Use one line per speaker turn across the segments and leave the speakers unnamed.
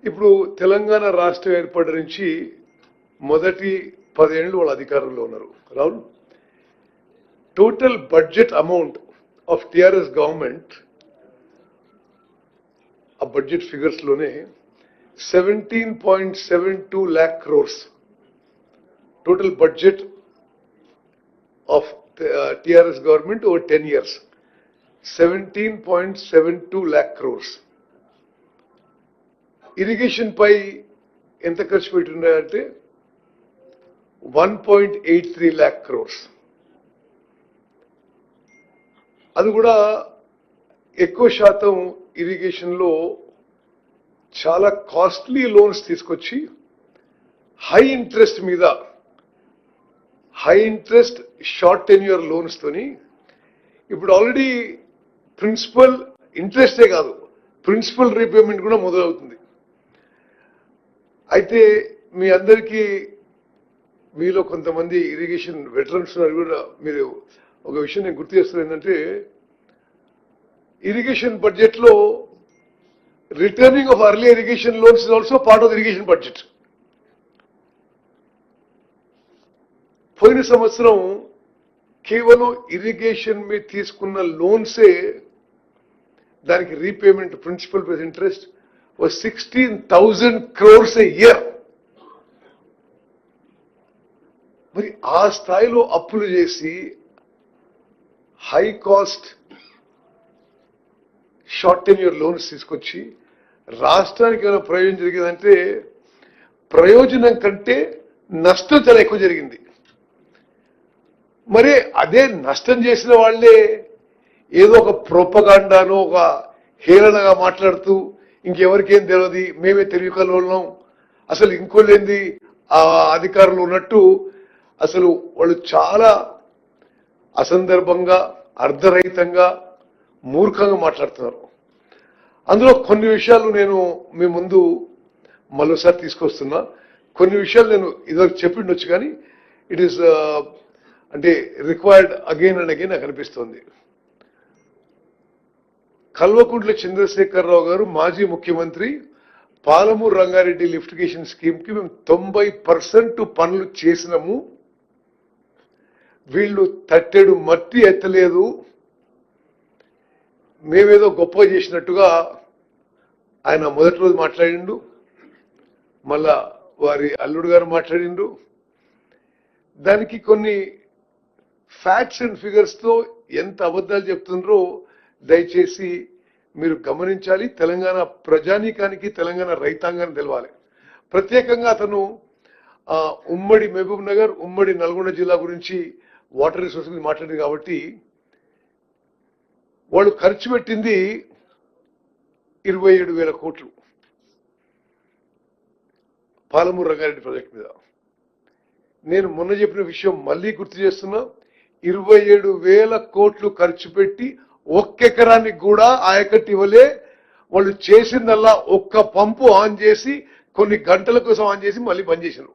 ఇప్పుడు తెలంగాణ రాష్ట్రం ఏర్పడి నుంచి మొదటి 10 ఏళ్ళు వాళ్ళ అధికారంలో ఉన్నారు. Ravul total budget amount of TRS government ఆ బడ్జెట్ ఫిగర్స్ లోనే 17.72 lakh crores total budget of TRS government over 10 years. 17.72 lakh crores. Irrigation పై ఎంత ఖర్చు పెట్టున్నారంటే 1.83 lakh crores. అది కూడా ఎక్కువ శాతం ఇరిగేషన్ లో చాలా కాస్ట్లీ లోన్స్ తీసుకొచ్చి హై ఇంట్రెస్ట్ మీద high interest short tenure loans తోని ఇప్పుడు ఆల్రెడీ ప్రిన్సిపల్ ఇంట్రెస్టే కాదు ప్రిన్సిపల్ రీపేమెంట్ కూడా మొదలవుతుంది. అయితే మీ అందరికీ మీలో కొంతమంది ఇరిగేషన్ వెటరన్స్ కూడా మీరు ఒక విషయం నేను గుర్తు చేస్తున్నా ఏంటంటే ఇరిగేషన్ బడ్జెట్ లో returning of early irrigation loans is also part of irrigation budget. పోయిన సంవత్సరం కేవలం ఇరిగేషన్ మీద తీసుకున్న లోన్సే దానికి repayment principal plus interest was 16,000 crores a year. మరి ఆ స్థాయిలో అప్పులు చేసి high cost short tenure loans తీసుకొచ్చి రాష్ట్రానికి ఏమైనా ప్రయోజనం జరిగిందంటే ప్రయోజనం కంటే నష్టం చాలా ఎక్కువ జరిగింది. మరి అదే నష్టం చేసిన వాళ్లే ఏదో ఒక ప్రొపగాండానో ఒక హేళనగా మాట్లాడుతూ ఇంకెవరికేం తెలియదు మేమే తెలియకలోళ్ళం అసలు ఇంకోలేంది ఆ అధికారులు ఉన్నట్టు అసలు వాళ్ళు చాలా అసందర్భంగా అర్ధరహితంగా మూర్ఖంగా మాట్లాడుతున్నారు. అందులో కొన్ని విషయాలు నేను మీ ముందు మరోసారి తీసుకొస్తున్నా. కొన్ని విషయాలు నేను ఇదివరకు చెప్పిండొచ్చు కానీ ఇట్ ఈస్ అంటే రిక్వైర్డ్ అగైన్ అండ్ అగైన్ నాకు అనిపిస్తోంది. కల్వకుంట్ల చంద్రశేఖరరావు గారు మాజీ ముఖ్యమంత్రి పాలమూరు రంగారెడ్డి లిఫ్టిగేషన్ స్కీమ్ కి మేము 90% పనులు చేసినాము, వీళ్ళు తట్టెడు మట్టి ఎత్తలేదు, మేమేదో గొప్ప చేసినట్టుగా ఆయన మొదటి రోజు మాట్లాడిండు, మళ్ళా వారి అల్లుడు గారు మాట్లాడిండు. దానికి కొన్ని ఫ్యాక్ట్స్ అండ్ ఫిగర్స్ తో ఎంత అబద్ధాలు చెప్తున్నారో దయచేసి మీరు గమనించాలి. తెలంగాణ ప్రజానీకానికి తెలంగాణ రైతాంగాన్ని తెలవాలి. ప్రత్యేకంగా అతను ఉమ్మడి మహబూబ్ నగర్ ఉమ్మడి నల్గొండ జిల్లా గురించి వాటర్ రిసోర్స్ గురించి మాట్లాడింది కాబట్టి వాళ్ళు ఖర్చు పెట్టింది 27,000 కోట్లు పాలమూరు రంగారెడ్డి ప్రాజెక్ట్ మీద. నేను మొన్న చెప్పిన విషయం మళ్ళీ గుర్తు చేస్తున్నా, 27,000 కోట్లు ఖర్చు పెట్టి ఒక్కెకరానికి కూడా ఆయకట్టు ఇవ్వలే. వాళ్ళు చేసిందల్లా ఒక్క పంపు ఆన్ చేసి కొన్ని గంటల కోసం ఆన్ చేసి మళ్ళీ బంద్ చేశారు.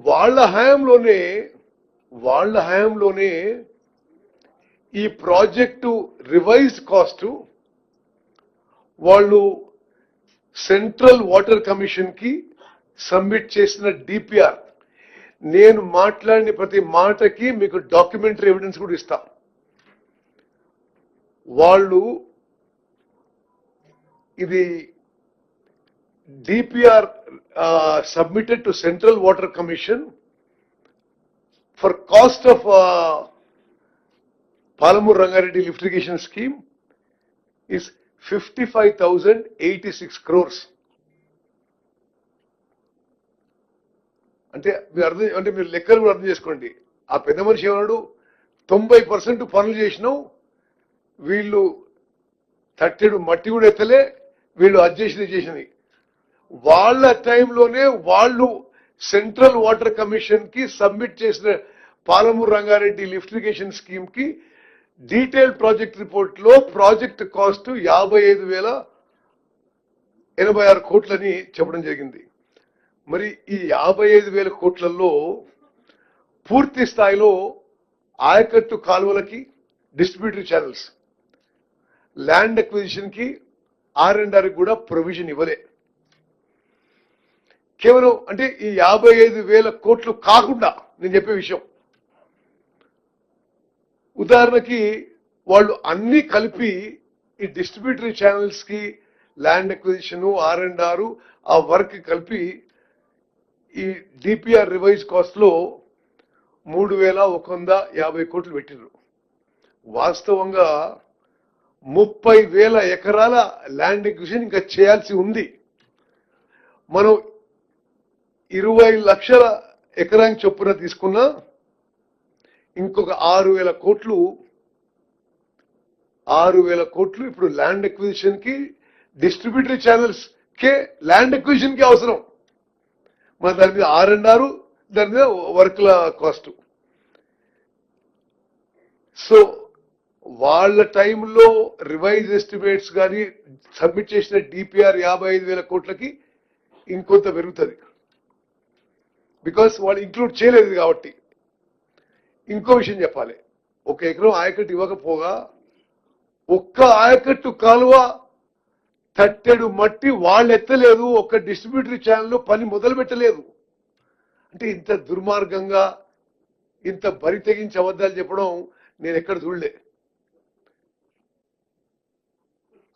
వాళ్ళ హయాంలోనే ఈ ప్రాజెక్టు రివైజ్డ్ కాస్ట్ వాళ్ళు సెంట్రల్ వాటర్ కమిషన్ కి సబ్మిట్ చేసిన డిపిఆర్, నేను మాట్లాడిన ప్రతి మాటకి మీకు డాక్యుమెంటరీ ఎవిడెన్స్ కూడా ఇస్తా. వాళ్ళు ఇది DPR submitted to central water commission for cost of Palamuru Rangareddy lift irrigation scheme is 55,086 crores. అంటే మీరు లెక్కలు కూడా అర్థం చేసుకోండి. ఆ పెద్ద మనిషి ఏమన్నాడు, 90% పనులు చేసినావు, వీళ్ళు తట్టెడు మట్టి కూడా ఎత్తలే, వీళ్ళు అడ్జస్ట్ చేసినవి. వాళ్ళ టైంలోనే వాళ్ళు సెంట్రల్ వాటర్ కమిషన్ కి సబ్మిట్ చేసిన Palamuru Rangareddy lift irrigation scheme కి డీటెయిల్డ్ ప్రాజెక్ట్ రిపోర్ట్ లో ప్రాజెక్ట్ కాస్ట్ 55,086 కోట్లని చెప్పడం జరిగింది. మరి ఈ 55,000 కోట్లలో పూర్తి స్థాయిలో ఆయకట్టు కాలువలకి డిస్ట్రిబ్యూటరీ ఛానల్స్, ల్యాండ్ అక్విజిషన్ కి R&R కూడా ప్రొవిజన్ ఇవ్వలే. కేవలం అంటే ఈ 55,000 కోట్లు కాకుండా నేను చెప్పే విషయం, ఉదాహరణకి వాళ్ళు అన్ని కలిపి ఈ డిస్ట్రిబ్యూటరీ ఛానల్స్ కి ల్యాండ్ అక్విజిషన్, R&R ఆ వర్క్ కలిపి ఈ డిపిఆర్ రివైజ్ కాస్ట్ లో 3,150 కోట్లు పెట్టిండ్రు. వాస్తవంగా 30,000 ఎకరాల ల్యాండ్ అక్విజిషన్ ఇంకా చేయాల్సి ఉంది. మనం 20 లక్షల ఎకరానికి చొప్పున తీసుకున్నా ఇంకొక 6,000 కోట్లు ఇప్పుడు ల్యాండ్ అక్విజిషన్ కి, డిస్ట్రిబ్యూటరీ ఛానల్స్ కే ల్యాండ్ అక్విజిషన్ కి అవసరం. మన దాని మీద R&R, దాని మీద వర్క్ల కాస్ట్. సో వాళ్ళ టైంలో రివైజ్ ఎస్టిమేట్స్ కానీ సబ్మిట్ చేసిన డిపిఆర్ 55,000 కోట్లకి ఇంకొంత పెరుగుతుంది, బికాస్ వాళ్ళు ఇంక్లూడ్ చేయలేదు కాబట్టి. ఇంకో విషయం చెప్పాలి, 1 ఎకరం ఆయకట్టు ఇవ్వకపోగా ఒక్క ఆయకట్టు కాలువ తట్టెడు మట్టి వాళ్ళు ఎత్తలేదు, ఒక్క డిస్ట్రిబ్యూటరీ ఛానల్లో పని మొదలు పెట్టలేదు. అంటే ఇంత దుర్మార్గంగా, ఇంత బరి తెగించి అబద్ధాలు చెప్పడం నేను ఎక్కడ చూడలే.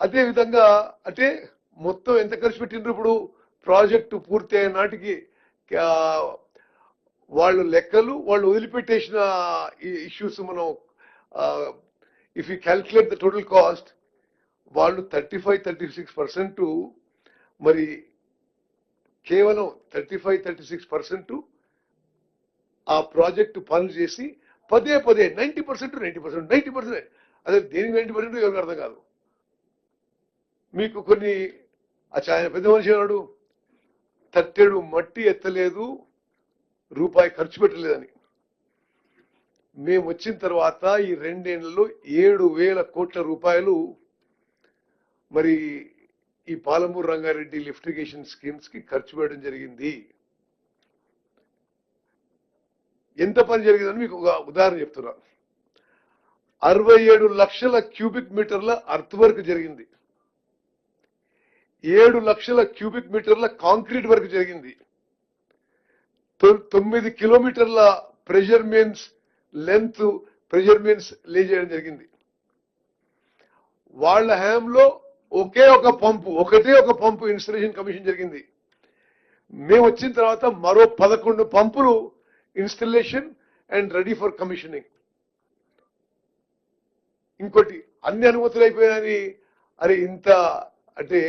అదే విధంగా అంటే మొత్తం ఎంత ఖర్చు పెట్టిండ్రు ఇప్పుడు ప్రాజెక్టు పూర్తి అయిన నాటికి వాళ్ళు లెక్కలు, వాళ్ళు వదిలిపెట్టేసిన ఇష్యూస్ మనం if you calculate the total cost, వాళ్ళు 35-36% మరి కేవలం 35-36% ఆ ప్రాజెక్టు పనులు చేసి పదే 90%. అదే దేనికి 90% ఎవరికి అర్థం కాదు. మీకు కొన్ని ఆయన పెద్ద మనిషి అన్నాడు, తట్టెడు మట్టి ఎత్తలేదు, రూపాయి ఖర్చు పెట్టలేదని. మేము వచ్చిన తర్వాత ఈ 2 ఏళ్లలో 7,000 కోట్ల రూపాయలు మరి ఈ పాలమూరు రంగారెడ్డి లిఫ్టిగేషన్ స్కీమ్స్ కి ఖర్చు పెట్టడం జరిగింది. ఎంత పని జరిగిందని మీకు ఒక ఉదాహరణ చెప్తున్నా. 67 లక్షల క్యూబిక్ మీటర్ల అర్త్ వర్క్ జరిగింది, 7 లక్షల క్యూబిక్ మీటర్ల కాంక్రీట్ వర్క్ జరిగింది, 9 కిలోమీటర్ల pressure mains length pressure mains లే చేయడం జరిగింది. వాళ్ళ హయాంలో ఒకటే ఒక పంపు ఇన్స్టలేషన్ కమిషన్ జరిగింది. మేము వచ్చిన తర్వాత మరో 11 పంపులు installation and ready for commissioning. ఇంకోటి అన్ని అనుమతులు అయిపోయాయని, అరే ఇంత అంటే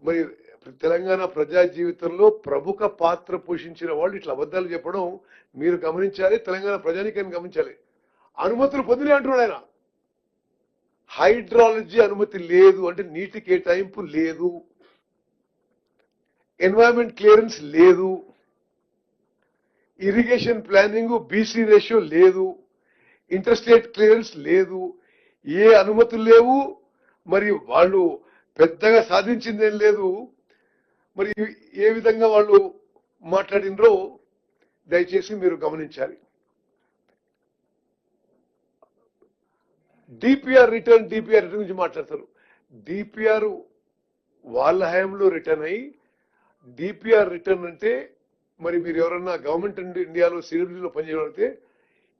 మరి తెలంగాణ ప్రజా జీవితంలో ప్రముఖ పాత్ర పోషించిన వాళ్ళు ఇట్లా అబద్ధాలు చెప్పడం మీరు గమనించాలి, తెలంగాణ ప్రజానికాన్ని గమనించాలి. అనుమతులు పొందినే అంటున్నాడు ఆయన. హైడ్రాలజీ అనుమతి లేదు అంటే నీటి కేటాయింపు లేదు, ఎన్వైరన్మెంట్ క్లియరెన్స్ లేదు, ఇరిగేషన్ ప్లానింగ్ బీసీ రేషియో లేదు, ఇంటర్స్టేట్ క్లియరెన్స్ లేదు, ఏ అనుమతులు లేవు. మరి వాళ్ళు పెద్దగా సాధించిందేం లేదు. మరి ఏ విధంగా వాళ్ళు మాట్లాడినరో దయచేసి మీరు గమనించాలి. డిపిఆర్ రిటర్న్ గురించి మాట్లాడతారు. డిపిఆర్ వాళ్ళ హయాంలో రిటర్న్ అయ్యి, డిపిఆర్ రిటర్న్ అంటే మరి మీరు ఎవరన్నా గవర్నమెంట్ ఇండియాలో సిడబ్ల్యూలో పనిచేయగలిగితే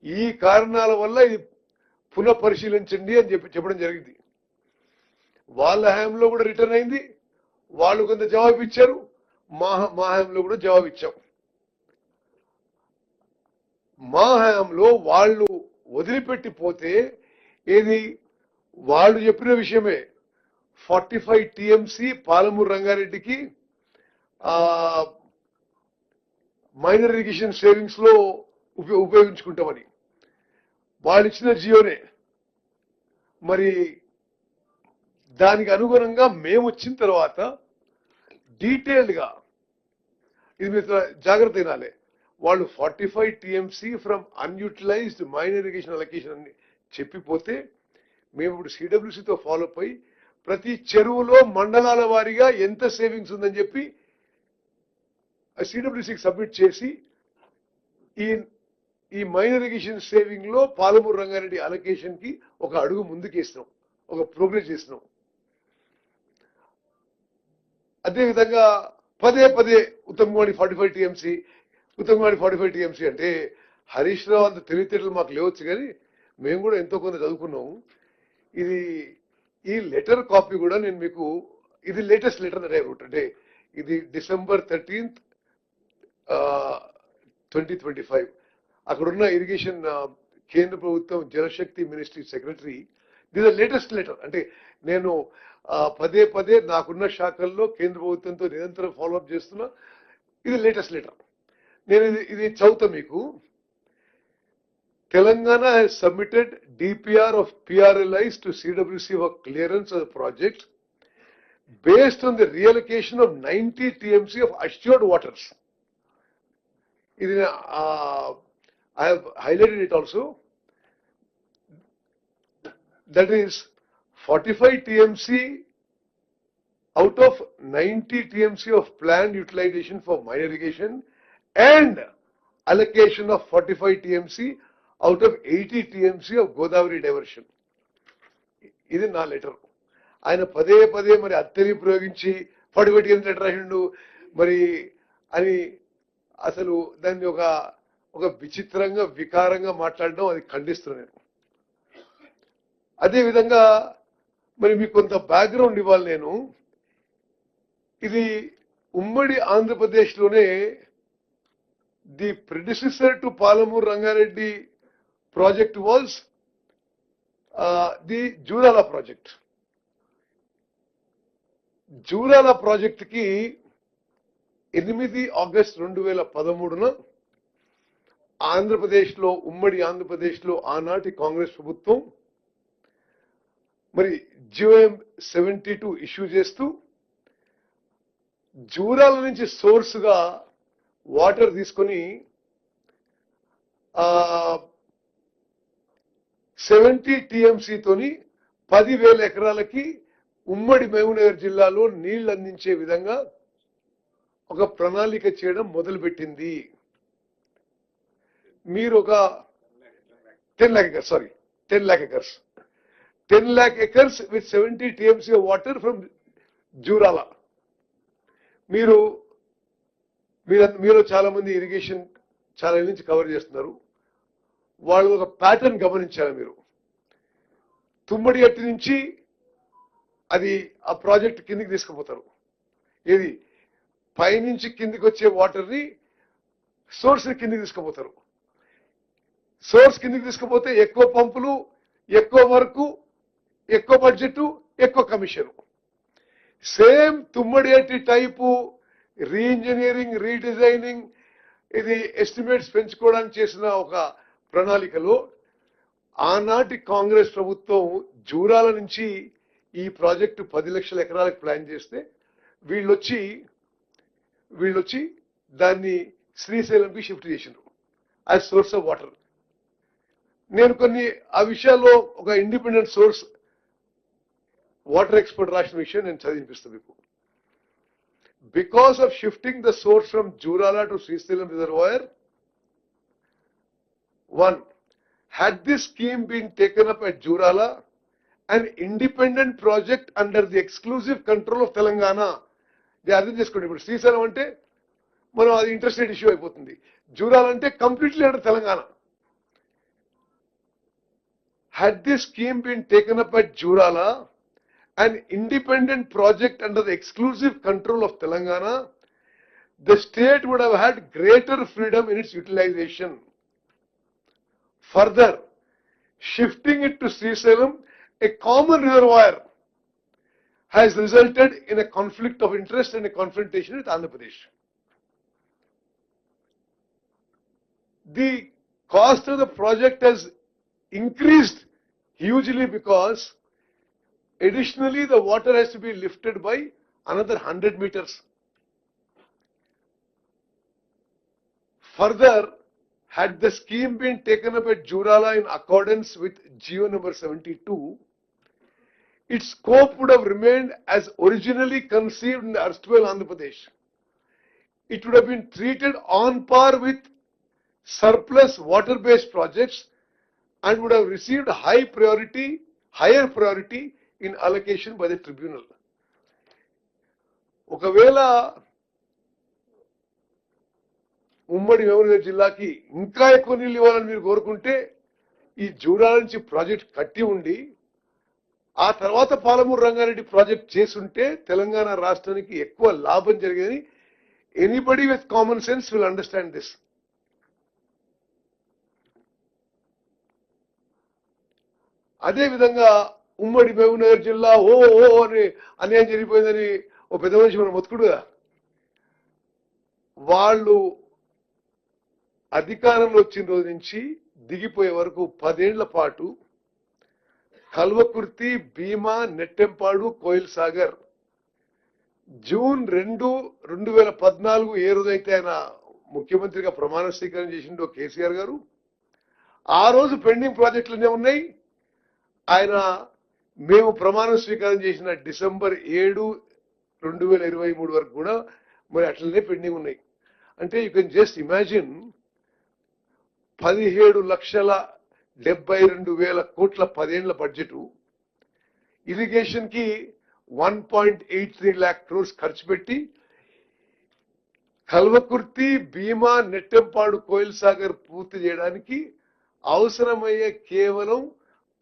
ఈ కారణాల వల్ల ఇది పునః పరిశీలించండి అని చెప్పడం జరిగింది. వాళ్ళ హయాంలో కూడా రిటర్న్ అయింది, వాళ్ళు కొంత జవాబు ఇచ్చారు, మా హయాంలో కూడా జవాబు ఇచ్చాం. మా హయాంలో వాళ్ళు వదిలిపెట్టిపోతే ఏది వాళ్ళు చెప్పిన విషయమే, 45 టీఎంసీ పాలమూరు రంగారెడ్డికి మైనర్ ఇరిగేషన్ సేవింగ్స్ లో ఉపయోగించుకుంటామని వాళ్ళు ఇచ్చిన జియోనే. మరి దానికి అనుగుణంగా మేము వచ్చిన తర్వాత డీటెయిల్డ్ గా ఇది మీరు జాగ్రత్త వినాలి. వాళ్ళు 45 TMC from unutilized minor irrigation allocation అని చెప్పిపోతే మేము ఇప్పుడు సిడబ్ల్యూసీతో ఫాలో అప్ అయి ప్రతి చెరువులో మండలాల వారీగా ఎంత సేవింగ్స్ ఉందని చెప్పి సిడబ్ల్యూసీకి సబ్మిట్ చేసి ఈ మైనర్ ఇరిగేషన్ సేవింగ్ లో పాలమూరు రంగారెడ్డి అలొకేషన్ కి ఒక అడుగు ముందుకేసినాం, ఒక ప్రోగ్రెస్ చేసినాం. అదేవిధంగా పదే పదే ఉత్తమ్ కుమార్ 45 టీఎంసీ, ఉత్తమ్ కుమార్ 45 టీఎంసీ అంటే హరీష్ రావు అంత తెలివితేటలు మాకు లేవచ్చు, కానీ మేము కూడా ఎంతో కొంత చదువుకున్నాం. ఇది ఈ లెటర్ కాపీ కూడా నేను మీకు, ఇది లేటెస్ట్ లెటర్ అంటే ఇది December 13th, 2025. అక్కడున్న ఇరిగేషన్ కేంద్ర ప్రభుత్వం Jalshakti ministry secretary, this latest letter. అంటే నేను పదే పదే నాకున్న శాఖల్లో కేంద్ర ప్రభుత్వంతో నిరంతరం ఫాలోఅప్ చేస్తున్నా. ఇది లేటెస్ట్ లెటర్. నేను ఇది చదువుతా మీకు. Telangana has submitted DPR of PRLIs to CWC for clearance of the project based on the reallocation of 90 TMC of assured waters. I have highlighted it also. That is 45 TMC out of 90 TMC of planned utilization for minor irrigation and allocation of 45 TMC out of 80 TMC of Godavari diversion. ఇది నా letter. ఆయన పదే పదే మరి అత్తని ప్రయోగించి 45 TMC letter రాసిండు మరి అని అసలు దాన్ని ఒక విచిత్రంగా వికారంగా మాట్లాడడం, అది ఖండిస్తున్నాను నేను. అదేవిధంగా మరి మీకు కొంత బ్యాక్గ్రౌండ్ ఇవ్వాలి నేను. ఇది ఉమ్మడి ఆంధ్రప్రదేశ్లోనే the predecessor to Palamuru Rangareddy project was the Jurala project. Jurala project కి 8 ఆగస్టు 2013 ఆంధ్రప్రదేశ్లో, ఉమ్మడి ఆంధ్రప్రదేశ్లో ఆనాటి కాంగ్రెస్ ప్రభుత్వం మరి GOM 72 ఇష్యూ చేస్తూ జూరాల నుంచి సోర్స్ గా వాటర్ తీసుకొని 70 TMC తోని 10,000 ఎకరాలకి ఉమ్మడి మహబూబ్నగర్ జిల్లాలో నీళ్లు అందించే విధంగా ఒక ప్రణాళిక చేయడం మొదలుపెట్టింది. మీరు ఒక 10 lakh acres with 70 TMC of water from Jurala. మీరు చాలా మంది ఇరిగేషన్ చాలా నుంచి కవర్ చేస్తున్నారు. వాళ్ళు ఒక ప్యాటర్న్ గమనించారు. మీరు తుమ్మడి అట్టి నుంచి అది ఆ ప్రాజెక్ట్ కిందికి తీసుకుపోతారు. ఏది పైనుంచి కిందికి వచ్చే వాటర్ ని సోర్స్ కిందికి తీసుకుపోతారు. సోర్స్ కిందికి తీసుకుపోతే ఎక్కువ పంపులు, ఎక్కువ వర్క్, ఎక్కువ బడ్జెట్, ఎక్కువ కమిషన్. సేమ్ తుమ్మడి అట్టి టైపు రీఇంజనీరింగ్, రీడిజైనింగ్, ఇది ఎస్టిమేట్స్ పెంచుకోవడానికి చేసిన ఒక ప్రణాళికలో ఆనాటి కాంగ్రెస్ ప్రభుత్వం జూరాల నుంచి ఈ ప్రాజెక్టు 10 లక్షల ఎకరాలకు ప్లాన్ చేస్తే వీళ్ళొచ్చి దాన్ని శ్రీశైలంకి షిఫ్ట్ చేసిండ్రు యాజ్ సోర్స్ ఆఫ్ వాటర్. నేను కొన్ని ఆ విషయాల్లో ఒక ఇండిపెండెంట్ సోర్స్ వాటర్ ఎక్స్పర్ట్ రాసిన విషయం నేను చదివినిపిస్తాను మీకు. Because of shifting the source from Jurala to Srisailam reservoir, one, had this scheme been taken up at Jurala, an independent project under the exclusive control of Telangana, అర్థం చేసుకోండి. ఇప్పుడు శ్రీశైలం అంటే మనం అది ఇంటర్స్టేట్ ఇష్యూ అయిపోతుంది. జూరాల అంటే completely under Telangana. Had this scheme been taken up at Jurala, an independent project under the exclusive control of Telangana, the state would have had greater freedom in its utilization. Further, shifting it to Srisailam, a common reservoir, has resulted in a conflict of interest and a confrontation with Andhra Pradesh. The cost of the project has increased hugely because additionally the water has to be lifted by another 100 meters. Further, had the scheme been taken up at Jurala in accordance with GO number 72, its scope would have remained as originally conceived in the erstwhile Andhra Pradesh. It would have been treated on par with surplus water-based projects and would have received higher priority in allocation by the tribunal. ఒకవేళ ఉమ్మడి మహబూబ్నగర్ జిల్లాకి ఇంకా ఎక్కువ నీళ్లు ఇవ్వాలని మీరు కోరుకుంటే ఈ జూరాల నుంచి ప్రాజెక్ట్ కట్టి ఉండి ఆ తర్వాత పాలమూరు రంగారెడ్డి ప్రాజెక్ట్ చేసుంటే తెలంగాణ రాష్ట్రానికి ఎక్కువ లాభం జరిగేది. Anybody with common sense will understand this. అదే విధంగా ఉమ్మడి మహబూబ్నగర్ జిల్లా ఓ ఓ అని అన్యాయం జరిగిపోయిందని ఓ పెద్ద మనిషి మనం మొత్తుకుడుగా వాళ్ళు అధికారంలో వచ్చిన రోజు నుంచి దిగిపోయే వరకు 10 ఏళ్ల పాటు కల్వకుర్తి, భీమా, నెట్టెంపాడు, కోయిల్ సాగర్ జూన్ 2, 2014 ఏ రోజైతే ఆయన ముఖ్యమంత్రిగా ప్రమాణ స్వీకారం చేసిండో కేసీఆర్ గారు ఆ రోజు పెండింగ్ ప్రాజెక్టులనే ఉన్నాయి. ఆయన మేము ప్రమాణ స్వీకారం చేసిన డిసెంబర్ 7, 2023 వరకు కూడా మరి అట్లనే పెండింగ్ ఉన్నాయి. అంటే యూ కెన్ జస్ట్ ఇమాజిన్ 17,72,000 కోట్ల 10 ఏళ్ల బడ్జెట్, ఇరిగేషన్ కి 1.83 lakh crores ఖర్చు పెట్టి కల్వకుర్తి, భీమా, నెట్టెంపాడు, కోయిల్ సాగర్ పూర్తి చేయడానికి అవసరమయ్యే కేవలం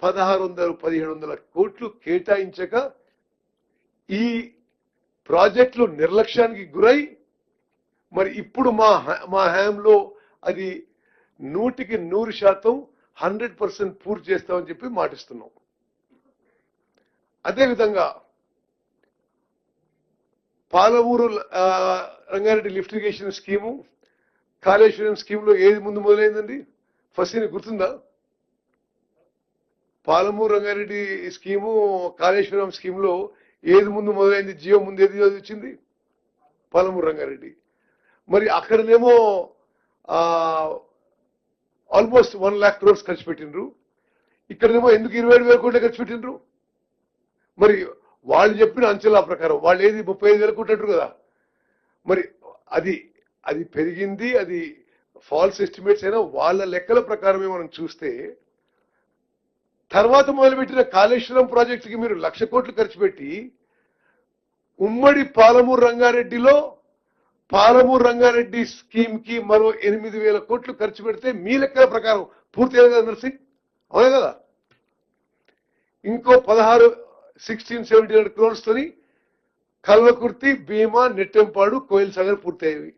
1,600-1,700 కోట్లు కేటాయించక ఈ ప్రాజెక్టులు నిర్లక్ష్యానికి గురై మరి ఇప్పుడు మా హయాంలో అది 100% 100% పూర్తి చేస్తామని చెప్పి మాటిస్తున్నాం. అదేవిధంగా Palamuru Rangareddy lift irrigation scheme, Kaleshwaram scheme లో ఏది ముందు మొదలైందండి? ఫస్ట్ నీకు గుర్తుందా? పాలమూరు రంగారెడ్డి స్కీము, కాళేశ్వరం స్కీమ్ లో ఏది ముందు మొదలైంది? జియో ముందు ఏది వచ్చింది? పాలమూరు రంగారెడ్డి. మరి అక్కడనేమో ఆల్మోస్ట్ 1 lakh crores ఖర్చు పెట్టిండ్రు, ఇక్కడనేమో ఎందుకు 27,000 కోట్లు ఖర్చు పెట్టిండ్రు? మరి వాళ్ళు చెప్పిన అంచనా ప్రకారం వాళ్ళు ఏది 35,000 కోట్లు కదా. మరి అది పెరిగింది, అది ఫాల్స్ ఎస్టిమేట్స్ అయినా వాళ్ళ లెక్కల ప్రకారమే మనం చూస్తే తర్వాత మొదలుపెట్టిన కాళేశ్వరం ప్రాజెక్టుకి మీరు 1,00,000 కోట్లు ఖర్చు పెట్టి ఉమ్మడి పాలమూరు రంగారెడ్డిలో పాలమూరు రంగారెడ్డి స్కీమ్ కి మరో 8,000 కోట్లు ఖర్చు పెడితే మీ లెక్కల ప్రకారం పూర్తి అయ్యేది కదా నర్సింగ్, అవునే కదా? ఇంకో 16-17 crores తోని కల్వకుర్తి, భీమా, నెట్టెంపాడు, కోయిల్ సాగర్ పూర్తయ్యేవి.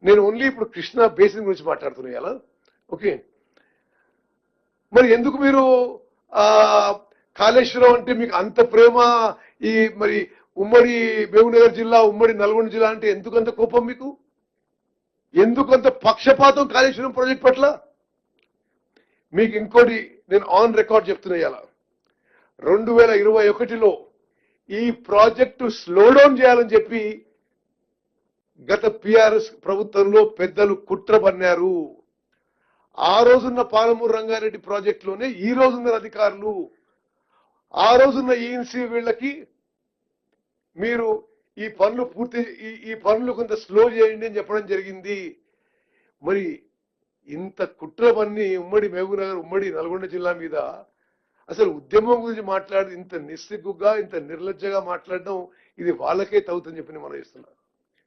నేను ఓన్లీ ఇప్పుడు కృష్ణా బేసిన్ గురించి మాట్లాడుతున్నా ఇలా. ఓకే, మరి ఎందుకు మీరు కాళేశ్వరం అంటే మీకు అంత ప్రేమ, ఈ మరి ఉమ్మడి మహబూబ్నగర్ జిల్లా, ఉమ్మడి నల్గొండ జిల్లా అంటే ఎందుకంత కోపం మీకు? ఎందుకంత పక్షపాతం కాళేశ్వరం ప్రాజెక్ట్ పట్ల? మీకు ఇంకోటి నేను ఆన్ రికార్డ్ చెప్తున్నా ఇలా, 2021లో ఈ ప్రాజెక్టు స్లో డౌన్ చేయాలని చెప్పి గత పిఆర్ఎస్ ప్రభుత్వంలో పెద్దలు కుట్ర పన్నారు. ఆ రోజున్న పాలమూరు రంగారెడ్డి ప్రాజెక్టులోనే ఈ రోజున్న అధికారులు, ఆ రోజున్న ఈఎన్సీ వీళ్ళకి మీరు ఈ పనులు కొంత స్లో చేయండి అని చెప్పడం జరిగింది. మరి ఇంత కుట్ర పన్ని ఉమ్మడి మహబూబ్నగర్, ఉమ్మడి నల్గొండ జిల్లా మీద అసలు ఉద్యమం గురించి మాట్లాడి ఇంత నిస్సిగ్గుగా, ఇంత నిర్లజ్జగా మాట్లాడడం ఇది వాళ్ళకే తగ్గుతుందని చెప్పి మనం ఇస్తున్నాం.